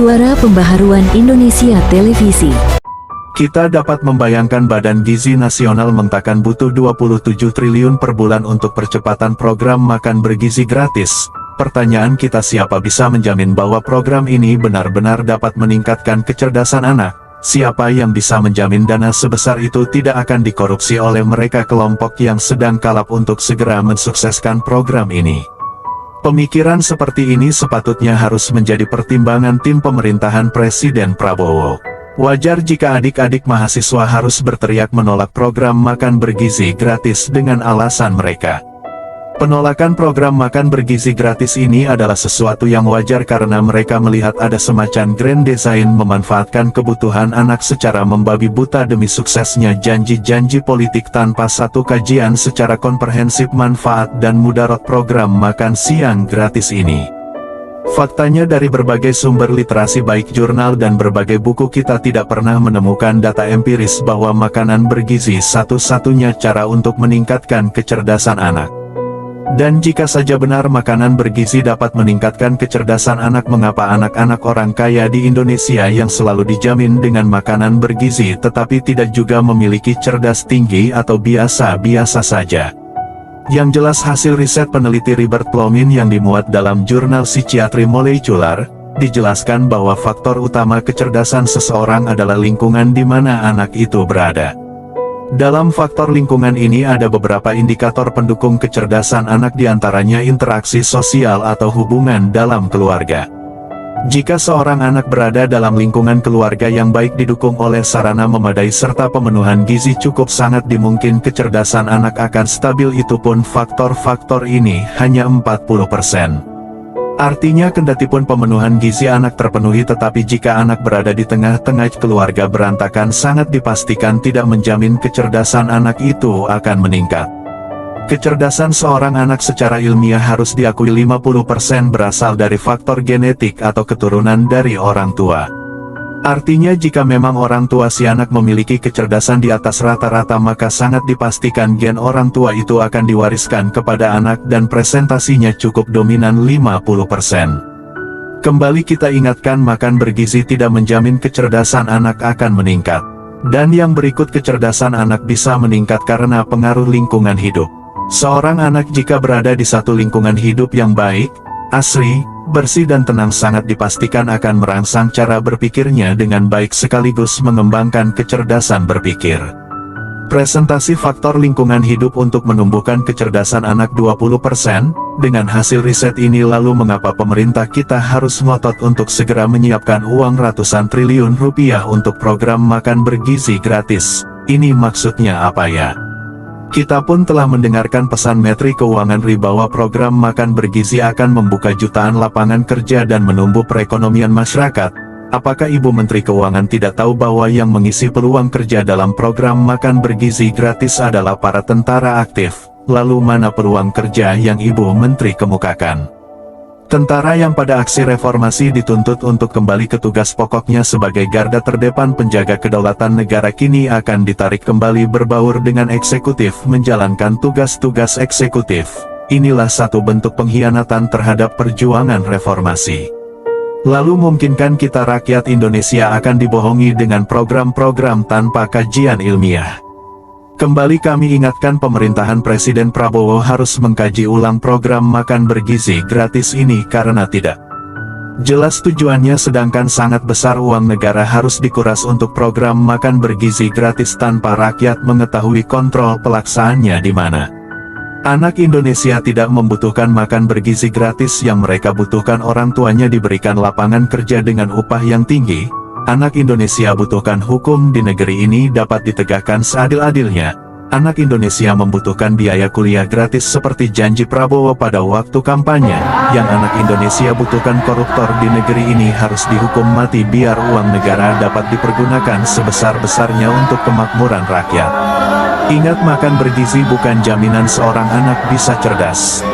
Suara Pembaharuan Indonesia Televisi. Kita dapat membayangkan Badan Gizi Nasional mengatakan butuh 27 triliun per bulan untuk percepatan program makan bergizi gratis. Pertanyaan kita, siapa bisa menjamin bahwa program ini benar-benar dapat meningkatkan kecerdasan anak? Siapa yang bisa menjamin dana sebesar itu tidak akan dikorupsi oleh mereka kelompok yang sedang kalap untuk segera mensukseskan program ini? Pemikiran seperti ini sepatutnya harus menjadi pertimbangan tim pemerintahan Presiden Prabowo. Wajar jika adik-adik mahasiswa harus berteriak menolak program makan bergizi gratis dengan alasan mereka. Penolakan program makan bergizi gratis ini adalah sesuatu yang wajar karena mereka melihat ada semacam grand design memanfaatkan kebutuhan anak secara membabi buta demi suksesnya janji-janji politik tanpa satu kajian secara komprehensif manfaat dan mudarat program makan siang gratis ini. Faktanya dari berbagai sumber literasi baik jurnal dan berbagai buku kita tidak pernah menemukan data empiris bahwa makanan bergizi satu-satunya cara untuk meningkatkan kecerdasan anak. Dan jika saja benar makanan bergizi dapat meningkatkan kecerdasan anak, mengapa anak-anak orang kaya di Indonesia yang selalu dijamin dengan makanan bergizi tetapi tidak juga memiliki cerdas tinggi atau biasa-biasa saja? Yang jelas hasil riset peneliti Robert Plomin yang dimuat dalam jurnal Psikiatri Molekular, dijelaskan bahwa faktor utama kecerdasan seseorang adalah lingkungan di mana anak itu berada. Dalam faktor lingkungan ini ada beberapa indikator pendukung kecerdasan anak, diantaranya interaksi sosial atau hubungan dalam keluarga. Jika seorang anak berada dalam lingkungan keluarga yang baik didukung oleh sarana memadai serta pemenuhan gizi cukup, sangat dimungkin kecerdasan anak akan stabil. Itu pun faktor-faktor ini hanya 40%. Artinya kendatipun pemenuhan gizi anak terpenuhi, tetapi jika anak berada di tengah-tengah keluarga berantakan, sangat dipastikan tidak menjamin kecerdasan anak itu akan meningkat. Kecerdasan seorang anak secara ilmiah harus diakui 50% berasal dari faktor genetik atau keturunan dari orang tua. Artinya jika memang orang tua si anak memiliki kecerdasan di atas rata-rata, maka sangat dipastikan gen orang tua itu akan diwariskan kepada anak dan presentasinya cukup dominan 50%. Kembali kita ingatkan, makan bergizi tidak menjamin kecerdasan anak akan meningkat. Dan yang berikut, kecerdasan anak bisa meningkat karena pengaruh lingkungan hidup. Seorang anak jika berada di satu lingkungan hidup yang baik, asri, bersih dan tenang, sangat dipastikan akan merangsang cara berpikirnya dengan baik sekaligus mengembangkan kecerdasan berpikir. Presentasi faktor lingkungan hidup untuk menumbuhkan kecerdasan anak 20%. Dengan hasil riset ini, lalu mengapa pemerintah kita harus ngotot untuk segera menyiapkan uang ratusan triliun rupiah untuk program makan bergizi gratis? Ini maksudnya apa ya? Kita pun telah mendengarkan pesan Menteri Keuangan RI bahwa program makan bergizi akan membuka jutaan lapangan kerja dan menumbuh perekonomian masyarakat. Apakah Ibu Menteri Keuangan tidak tahu bahwa yang mengisi peluang kerja dalam program makan bergizi gratis adalah para tentara aktif? Lalu mana peluang kerja yang Ibu Menteri kemukakan? Tentara yang pada aksi reformasi dituntut untuk kembali ke tugas pokoknya sebagai garda terdepan penjaga kedaulatan negara kini akan ditarik kembali berbaur dengan eksekutif menjalankan tugas-tugas eksekutif. Inilah satu bentuk pengkhianatan terhadap perjuangan reformasi. Lalu mungkinkah kita rakyat Indonesia akan dibohongi dengan program-program tanpa kajian ilmiah? Kembali kami ingatkan, pemerintahan Presiden Prabowo harus mengkaji ulang program makan bergizi gratis ini karena tidak jelas tujuannya, sedangkan sangat besar uang negara harus dikuras untuk program makan bergizi gratis tanpa rakyat mengetahui kontrol pelaksanaannya di mana. Anak Indonesia tidak membutuhkan makan bergizi gratis, yang mereka butuhkan orang tuanya diberikan lapangan kerja dengan upah yang tinggi. Anak Indonesia butuhkan hukum di negeri ini dapat ditegakkan seadil-adilnya. Anak Indonesia membutuhkan biaya kuliah gratis seperti janji Prabowo pada waktu kampanye. Yang anak Indonesia butuhkan koruptor di negeri ini harus dihukum mati biar uang negara dapat dipergunakan sebesar-besarnya untuk kemakmuran rakyat. Ingat, makan bergizi bukan jaminan seorang anak bisa cerdas.